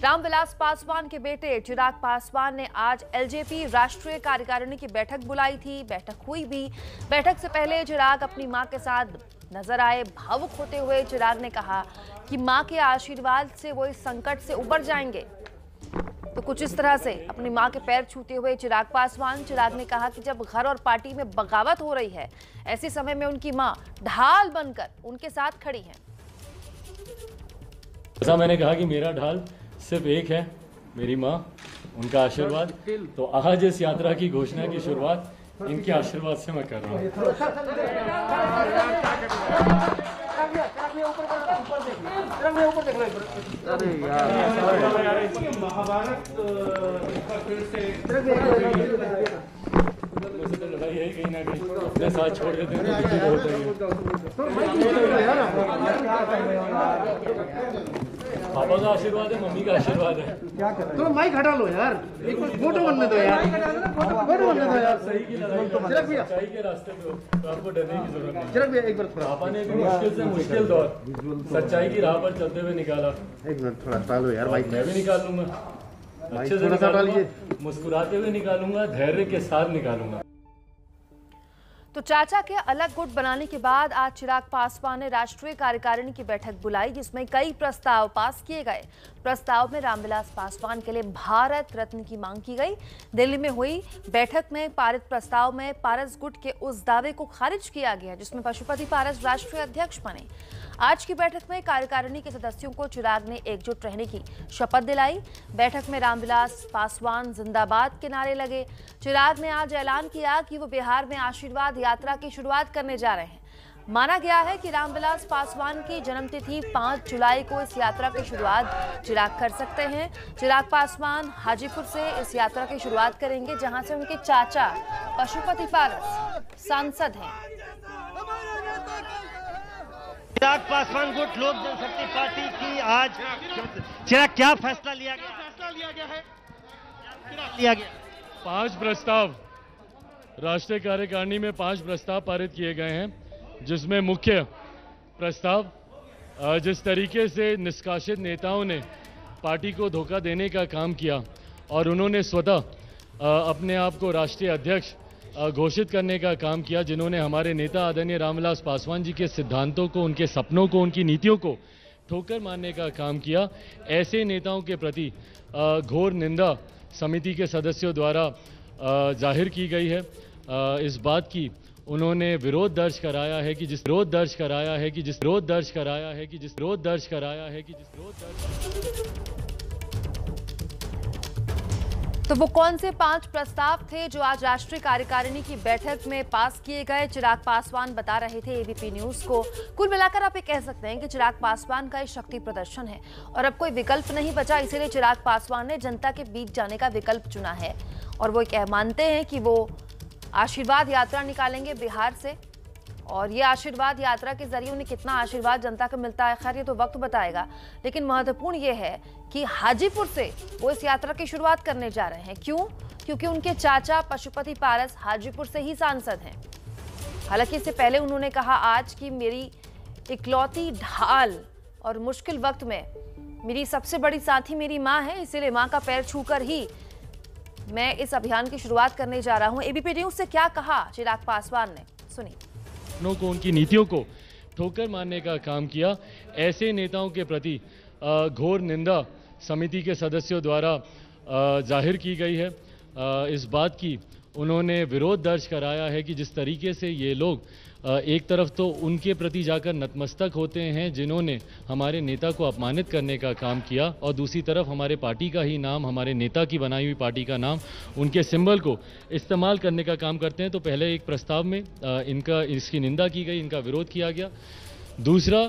रामविलास पासवान के बेटे चिराग पासवान ने आज एलजेपी राष्ट्रीय कार्यकारिणी की बैठक बुलाई थी। बैठक हुई भी। बैठक से पहले चिराग अपनी मां के साथ नजर आए। भावुक होते हुए चिराग ने कहा कि मां के आशीर्वाद से वो इस संकट से उबर जाएंगे। तो कुछ इस तरह से अपनी मां के पैर छूते हुए चिराग ने कहा कि जब घर और पार्टी में बगावत हो रही है, ऐसे समय में उनकी मां ढाल बनकर उनके साथ खड़ी हैं। ऐसा मैंने कहा कि मेरा ढाल सिर्फ एक है, मेरी माँ, उनका आशीर्वाद। तो आज इस यात्रा की घोषणा की शुरुआत इनके आशीर्वाद से मैं कर रहा हूँ। लड़ाई है कहीं ना कहीं, अपने साथ छोड़ देते हैं तो पापा का आशीर्वाद है, मम्मी का आशीर्वाद है। तो माइक हटा लो यार, एक फोटो बनने दो यार, फोटो बनने दो यार। सही की लड़ाई सच्चाई के रास्ते पे हो तो आपको डरने की जरूरत नहीं। चिराग भैया एक बार थोड़ा, पापा ने भी मुश्किल से मुश्किल दौर सच्चाई की राह पर चलते हुए निकाला। एक मिनट थोड़ा टालो यार माइक। मैं भी निकाल लूंगा, अच्छे से निकालूंगा, मुस्कुराते हुए निकालूंगा, धैर्य के साथ निकालूंगा। तो चाचा के अलग गुट बनाने के बाद आज चिराग पासवान ने राष्ट्रीय कार्यकारिणी की बैठक बुलाई, जिसमें कई प्रस्ताव पास किए गए। प्रस्ताव में रामविलास पासवान के लिए भारत रत्न की मांग की गई। दिल्ली में हुई बैठक में पारित प्रस्ताव में पारस गुट के उस दावे को खारिज किया गया जिसमें पशुपति पारस राष्ट्रीय अध्यक्ष बने। आज की बैठक में कार्यकारिणी के सदस्यों को चिराग ने एकजुट रहने की शपथ दिलाई। बैठक में रामविलास पासवान जिंदाबाद के नारे लगे। चिराग ने आज ऐलान किया कि वो बिहार में आशीर्वाद यात्रा की शुरुआत करने जा रहे हैं। माना गया है कि रामविलास पासवान की जन्मतिथि 5 जुलाई को इस यात्रा की शुरुआत चिराग कर सकते हैं। चिराग पासवान हाजीपुर से इस यात्रा की शुरुआत करेंगे, जहां से उनके चाचा पशुपति पारस सांसद हैं। चिराग पासवान गुट लोक जनशक्ति पार्टी की आज चिराग क्या फैसला लिया गया? 5 प्रस्ताव राष्ट्रीय कार्यकारिणी में 5 प्रस्ताव पारित किए गए हैं, जिसमें मुख्य प्रस्ताव जिस तरीके से निष्कासित नेताओं ने पार्टी को धोखा देने का काम किया और उन्होंने स्वतः अपने आप को राष्ट्रीय अध्यक्ष घोषित करने का काम किया, जिन्होंने हमारे नेता आदरणीय रामविलास पासवान जी के सिद्धांतों को, उनके सपनों को, उनकी नीतियों को ठोकर मारने का काम किया, ऐसे नेताओं के प्रति घोर निंदा समिति के सदस्यों द्वारा जाहिर की गई है। इस बात की उन्होंने विरोध दर्ज कराया है कि जिस तो वो कौन से 5 प्रस्ताव थे जो आज राष्ट्रीय कार्यकारिणी की बैठक में पास किए गए, चिराग पासवान बता रहे थे एबीपी न्यूज को। कुल मिलाकर आप ये कह सकते हैं कि चिराग पासवान का शक्ति प्रदर्शन है और अब कोई विकल्प नहीं बचा, इसीलिए चिराग पासवान ने जनता के बीच जाने का विकल्प चुना है। और वो मानते हैं कि वो आशीर्वाद यात्रा निकालेंगे बिहार से, और ये आशीर्वाद यात्रा के जरिए उन्हें कितना आशीर्वाद जनता को मिलता है, खैर ये तो वक्त बताएगा। लेकिन महत्वपूर्ण ये है कि हाजीपुर से वो इस यात्रा की शुरुआत करने जा रहे हैं। क्यों? क्योंकि उनके चाचा पशुपति पारस हाजीपुर से ही सांसद हैं। हालांकि इससे पहले उन्होंने कहा आज की मेरी इकलौती ढाल और मुश्किल वक्त में मेरी सबसे बड़ी साथी मेरी माँ है, इसीलिए माँ का पैर छूकर ही मैं इस अभियान की शुरुआत करने जा रहा हूँ। एबीपी न्यूज से क्या कहा चिराग पासवान ने, सुनिए। को, उनकी नीतियों को ठोकर मारने का काम किया, ऐसे नेताओं के प्रति घोर निंदा समिति के सदस्यों द्वारा जाहिर की गई है। इस बात की उन्होंने विरोध दर्ज कराया है कि जिस तरीके से ये लोग एक तरफ तो उनके प्रति जाकर नतमस्तक होते हैं जिन्होंने हमारे नेता को अपमानित करने का काम किया, और दूसरी तरफ हमारे पार्टी का ही नाम, हमारे नेता की बनाई हुई पार्टी का नाम, उनके सिंबल को इस्तेमाल करने का काम करते हैं। तो पहले एक प्रस्ताव में इसकी निंदा की गई, इनका विरोध किया गया। दूसरा,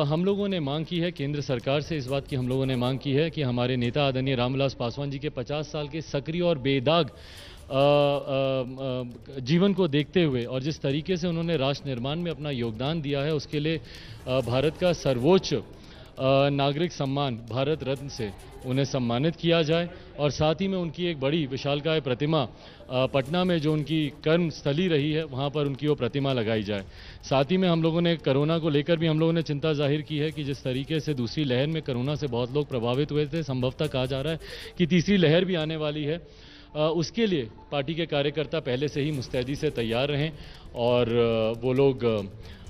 हम लोगों ने मांग की है केंद्र सरकार से, इस बात की हम लोगों ने मांग की है कि हमारे नेता आदरणीय रामविलास पासवान जी के 50 साल के सक्रिय और बेदाग जीवन को देखते हुए और जिस तरीके से उन्होंने राष्ट्र निर्माण में अपना योगदान दिया है, उसके लिए भारत का सर्वोच्च नागरिक सम्मान भारत रत्न से उन्हें सम्मानित किया जाए और साथ ही में उनकी एक बड़ी विशालकाय प्रतिमा पटना में जो उनकी कर्म स्थली रही है वहाँ पर उनकी वो प्रतिमा लगाई जाए। साथ ही में हम लोगों ने कोरोना को लेकर भी हम लोगों ने चिंता जाहिर की है कि जिस तरीके से दूसरी लहर में कोरोना से बहुत लोग प्रभावित हुए थे, संभवतः कहा जा रहा है कि तीसरी लहर भी आने वाली है। उसके लिए पार्टी के कार्यकर्ता पहले से ही मुस्तैदी से तैयार रहें और वो लोग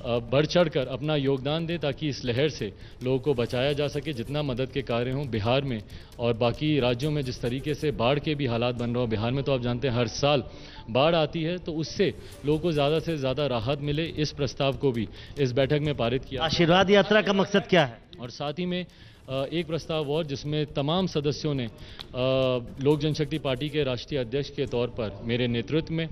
बढ़ चढ़कर अपना योगदान दें ताकि इस लहर से लोगों को बचाया जा सके। जितना मदद के कार्य हों बिहार में और बाकी राज्यों में, जिस तरीके से बाढ़ के भी हालात बन रहे हो, बिहार में तो आप जानते हैं हर साल बाढ़ आती है, तो उससे लोगों को ज़्यादा से ज़्यादा राहत मिले, इस प्रस्ताव को भी इस बैठक में पारित किया। आशीर्वाद यात्रा का मकसद क्या है? और साथ ही में एक प्रस्ताव और जिसमें तमाम सदस्यों ने लोक जनशक्ति पार्टी के राष्ट्रीय अध्यक्ष के तौर पर मेरे नेतृत्व में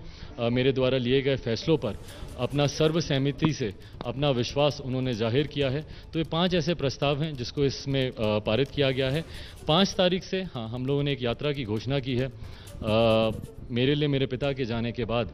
मेरे द्वारा लिए गए फैसलों पर अपना सर्वसहमति से अपना विश्वास उन्होंने जाहिर किया है। तो ये 5 ऐसे प्रस्ताव हैं जिसको इसमें पारित किया गया है। 5 तारीख से हम लोगों ने एक यात्रा की घोषणा की है। मेरे लिए मेरे पिता के जाने के बाद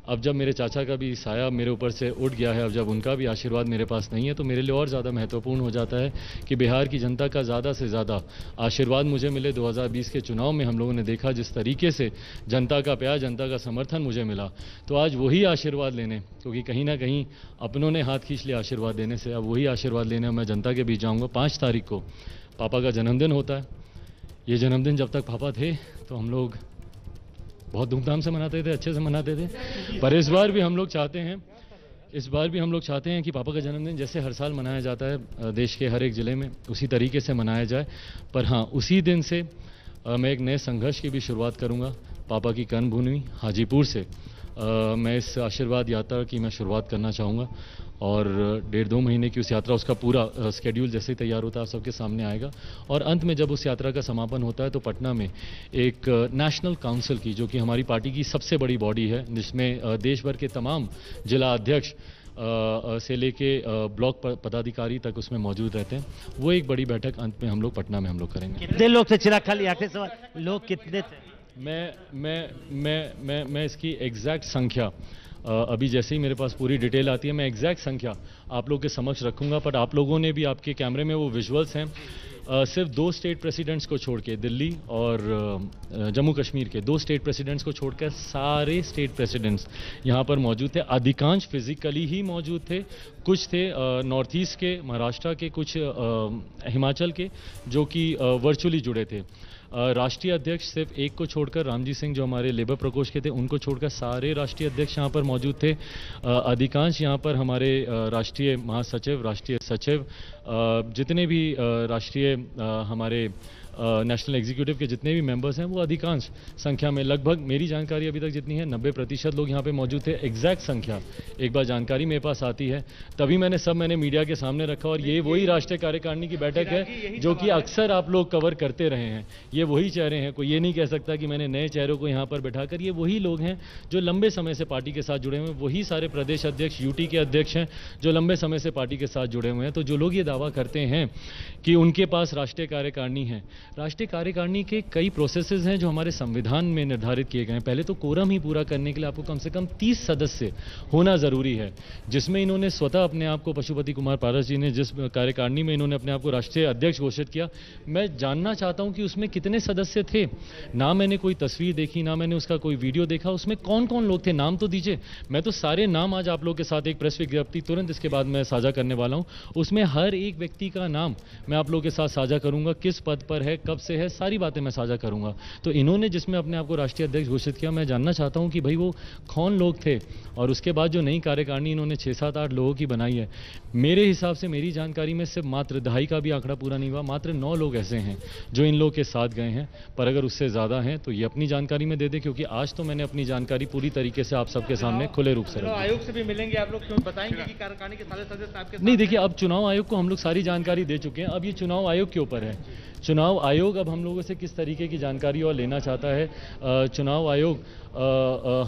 अब जब मेरे चाचा का भी साया मेरे ऊपर से उठ गया है, अब जब उनका भी आशीर्वाद मेरे पास नहीं है, तो मेरे लिए और ज़्यादा महत्वपूर्ण हो जाता है कि बिहार की जनता का ज़्यादा से ज़्यादा आशीर्वाद मुझे मिले। 2020 के चुनाव में हम लोगों ने देखा जिस तरीके से जनता का प्यार, जनता का समर्थन मुझे मिला, तो आज वही आशीर्वाद लेने, क्योंकि कहीं ना कहीं अपनों ने हाथ खींच लिया आशीर्वाद देने से, अब वही आशीर्वाद लेने मैं जनता के बीच जाऊँगा। 5 तारीख को पापा का जन्मदिन होता है। ये जन्मदिन जब तक पापा थे तो हम लोग बहुत धूमधाम से मनाते थे, अच्छे से मनाते थे, पर इस बार भी हम लोग चाहते हैं कि पापा का जन्मदिन जैसे हर साल मनाया जाता है देश के हर एक ज़िले में, उसी तरीके से मनाया जाए। पर हाँ, उसी दिन से मैं एक नए संघर्ष की भी शुरुआत करूँगा। पापा की कर्मभूमि हाजीपुर से मैं इस आशीर्वाद यात्रा की मैं शुरुआत करना चाहूँगा और 1.5-2 महीने की उस यात्रा, उसका पूरा स्केड्यूल जैसे ही तैयार होता है सबके सामने आएगा। और अंत में जब उस यात्रा का समापन होता है तो पटना में एक नेशनल काउंसिल की, जो कि हमारी पार्टी की सबसे बड़ी बॉडी है, जिसमें देश भर के तमाम जिला अध्यक्ष से लेके ब्लॉक पदाधिकारी तक उसमें मौजूद रहते हैं, वो एक बड़ी बैठक अंत में हम लोग पटना में हम लोग करेंगे। कितने लोग थे चिराग? खाली आखिरी सवाल, लोग कितने थे? मैं इसकी एग्जैक्ट संख्या अभी जैसे ही मेरे पास पूरी डिटेल आती है मैं एग्जैक्ट संख्या आप लोग के समक्ष रखूंगा। पर आप लोगों ने भी, आपके कैमरे में वो विजुअल्स हैं, सिर्फ 2 स्टेट प्रेसिडेंट्स को छोड़ के, दिल्ली और जम्मू कश्मीर के 2 स्टेट प्रेसिडेंट्स को छोड़कर सारे स्टेट प्रेसिडेंट्स यहाँ पर मौजूद थे। अधिकांश फिजिकली ही मौजूद थे, कुछ थे नॉर्थ ईस्ट के, महाराष्ट्र के, कुछ हिमाचल के, जो कि वर्चुअली जुड़े थे। राष्ट्रीय अध्यक्ष सिर्फ एक को छोड़कर, रामजी सिंह जो हमारे लेबर प्रकोष्ठ के थे, उनको छोड़कर सारे राष्ट्रीय अध्यक्ष यहाँ पर मौजूद थे। अधिकांश यहाँ पर हमारे राष्ट्रीय महासचिव, राष्ट्रीय सचिव, जितने भी राष्ट्रीय हमारे नेशनल एग्जीक्यूटिव के जितने भी मेंबर्स हैं, वो अधिकांश संख्या में, लगभग मेरी जानकारी अभी तक जितनी है 90% लोग यहाँ पे मौजूद थे। एग्जैक्ट संख्या एक बार जानकारी मेरे पास आती है तभी मैंने मीडिया के सामने रखा। और ये वही राष्ट्रीय कार्यकारिणी की बैठक है जो कि अक्सर आप लोग कवर करते रहे हैं। ये वही चेहरे हैं, कोई ये नहीं कह सकता कि मैंने नए चेहरों को यहाँ पर बैठाकर, ये वही लोग हैं जो लंबे समय से पार्टी के साथ जुड़े हुए हैं, वही सारे प्रदेश अध्यक्ष, यूटी के अध्यक्ष हैं जो लंबे समय से पार्टी के साथ जुड़े हुए हैं। तो जो लोग ये दावा करते हैं कि उनके पास राष्ट्रीय कार्यकारिणी है, राष्ट्रीय कार्यकारिणी के कई प्रोसेसेस हैं जो हमारे संविधान में निर्धारित किए गए हैं। पहले तो कोरम ही पूरा करने के लिए आपको कम से कम 30 सदस्य होना जरूरी है, जिसमें इन्होंने स्वतः अपने आप को, पशुपति कुमार पारस जी ने जिस कार्यकारिणी में इन्होंने अपने आप को राष्ट्रीय अध्यक्ष घोषित किया, मैं जानना चाहता हूं कि उसमें कितने सदस्य थे। ना मैंने कोई तस्वीर देखी, ना मैंने उसका कोई वीडियो देखा, उसमें कौन कौन लोग थे, नाम तो दीजिए। मैं तो सारे नाम आज आप लोग के साथ एक प्रेस विज्ञप्ति तुरंत इसके बाद मैं साझा करने वाला हूं, उसमें हर एक व्यक्ति का नाम मैं आप लोग के साथ साझा करूंगा, किस पद पर है, कब से है, सारी बातें मैं साझा करूंगा। तो इन्होंने जिसमें अपने आप को राष्ट्रीय अध्यक्ष घोषित किया, मैं जानना चाहता हूं कि भाई वो कौन लोग थे। और उसके बाद जो नई कार्यकारिणी इन्होंने 6-7-8 लोगों की बनाई है, मेरे हिसाब से, मेरी जानकारी में सिर्फ मात्र 2.5 का भी आंकड़ा पूरा नहीं हुआ, मात्र 9 लोग ऐसे हैं जो इन लोगों के साथ गए हैं। पर अगर उससे ज्यादा हैं तो ये अपनी जानकारी में दे दे, क्योंकि आज तो मैंने अपनी जानकारी पूरी तरीके से आप सबके सामने खुले रूप से रखी। आयोग से भी मिलेंगे आप लोग, क्यों बताएंगे कि कार्यकारिणी के सारे सदस्य आपके साथ? नहीं, देखिए, अब चुनाव आयोग को हम लोग सारी जानकारी दे चुके हैं, अब ये चुनाव आयोग के ऊपर है। चुनाव आयोग अब हम लोगों से किस तरीके की जानकारी और लेना चाहता है, चुनाव आयोग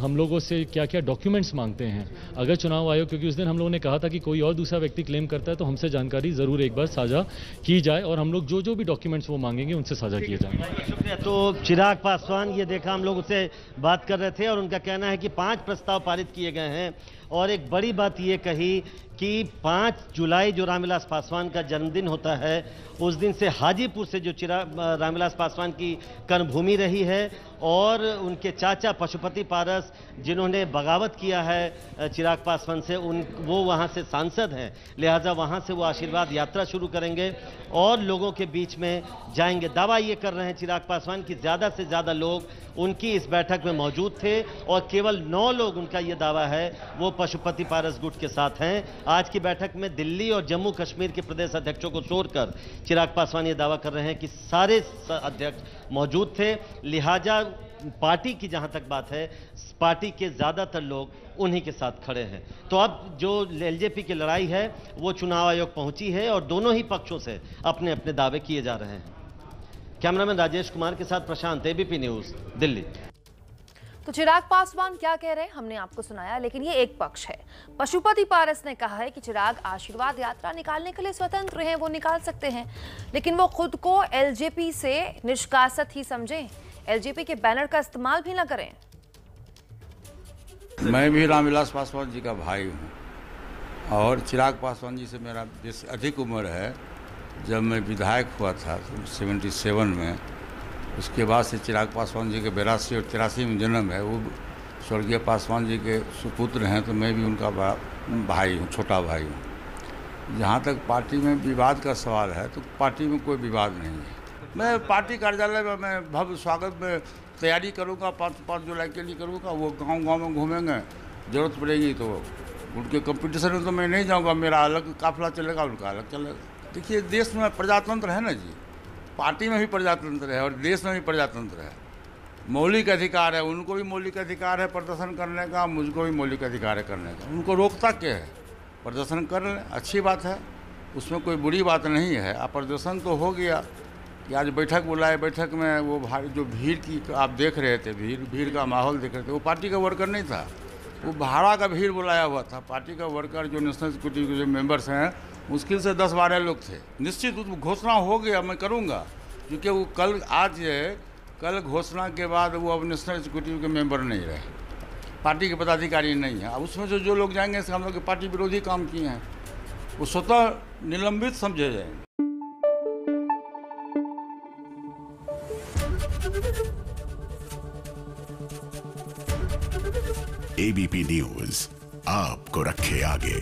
हम लोगों से क्या क्या डॉक्यूमेंट्स मांगते हैं। अगर चुनाव आयोग, क्योंकि उस दिन हम लोगों ने कहा था कि कोई और दूसरा व्यक्ति क्लेम करता है तो हमसे जानकारी जरूर एक बार साझा की जाए, और हम लोग जो जो भी डॉक्यूमेंट्स वो मांगेंगे उनसे साझा किए जाएंगे। शुक्रिया। तो चिराग पासवान, ये देखा, हम लोग उससे बात कर रहे थे और उनका कहना है कि 5 प्रस्ताव पारित किए गए हैं और एक बड़ी बात ये कही कि 5 जुलाई जो रामविलास पासवान का जन्मदिन होता है, उस दिन से हाजीपुर से जो रामविलास पासवान की कर्मभूमि रही है और उनके चाचा पशुपति पारस जिन्होंने बगावत किया है चिराग पासवान से, वो वहाँ से सांसद हैं, लिहाजा वहाँ से वो आशीर्वाद यात्रा शुरू करेंगे और लोगों के बीच में जाएंगे। दावा ये कर रहे हैं चिराग पासवान की ज़्यादा से ज़्यादा लोग उनकी इस बैठक में मौजूद थे और केवल 9 लोग, उनका ये दावा है, वो पशुपति पारस गुट के साथ हैं। आज की बैठक में दिल्ली और जम्मू कश्मीर के प्रदेश अध्यक्षों को छोड़कर चिराग पासवान ये दावा कर रहे हैं कि सारे अध्यक्ष मौजूद थे, लिहाजा पार्टी की जहां तक बात है, पार्टी के ज्यादातर लोग उन्हीं के साथ खड़े हैं। तो अब जो एलजेपी की लड़ाई है वो चुनाव आयोग पहुंची है और दोनों ही पक्षों से अपने अपने दावे किए जा रहे हैं। कैमरामैन राजेश कुमार के साथ प्रशांत, एबीपी न्यूज, दिल्ली। तो चिराग पासवान क्या कह रहे हैं हमने आपको सुनाया, लेकिन ये एक पक्ष है। पशुपति पारस ने कहा है कि चिराग आशीर्वाद यात्रा निकालने के लिए स्वतंत्र हैं, वो निकाल सकते हैं, लेकिन वो खुद को एलजेपी से निष्कासित ही समझें, एलजेपी के बैनर का इस्तेमाल भी ना करें। मैं भी रामविलास पासवान जी का भाई हूँ और चिराग पासवान जी से मेरा अधिक उम्र है। जब मैं विधायक हुआ था 77 में, उसके बाद से चिराग पासवान जी के 82 और 83 में जन्म है। वो स्वर्गीय पासवान जी के सुपुत्र हैं, तो मैं भी उनका भाई हूँ, छोटा भाई हूँ। जहाँ तक पार्टी में विवाद का सवाल है, तो पार्टी में कोई विवाद नहीं है। मैं पार्टी कार्यालय में मैं भव्य स्वागत में तैयारी करूँगा, 5 जुलाई के लिए करूँगा। वो गांव-गांव में घूमेंगे, ज़रूरत पड़ेगी तो उनके कंपटीशन में तो मैं नहीं जाऊँगा, मेरा अलग काफिला चलेगा, उनका अलग चलेगा। देखिए, देश में प्रजातंत्र है ना जी, पार्टी में भी प्रजातंत्र है और देश में भी प्रजातंत्र है। मौलिक अधिकार है, उनको भी मौलिक अधिकार है प्रदर्शन करने का, मुझको भी मौलिक अधिकार है करने का। उनको रोकता क्या है? प्रदर्शन कर लें, अच्छी बात है, उसमें कोई बुरी बात नहीं है। अब प्रदर्शन तो हो गया कि आज बैठक बुलाए, बैठक में वो भारी जो भीड़ की आप देख रहे थे, भीड़ का माहौल देख रहे थे, वो पार्टी का वर्कर नहीं था, वो भाड़ा का भीड़ बुलाया हुआ था। पार्टी का वर्कर जो नेशनल एग्जीक्यूटिव के जो मेंबर्स हैं, मुश्किल से 10-12 लोग थे। निश्चित घोषणा हो गया, मैं करूँगा, क्योंकि वो कल घोषणा के बाद वो अब नेशनल एग्जीक्यूटिव के मेंबर नहीं रहे, पार्टी के पदाधिकारी नहीं है। अब उसमें से जो लोग जाएंगे, इसका हम लोग के पार्टी विरोधी काम किए हैं, वो स्वतः निलंबित समझे जाएंगे। एबीपी न्यूज आपको रखे आगे।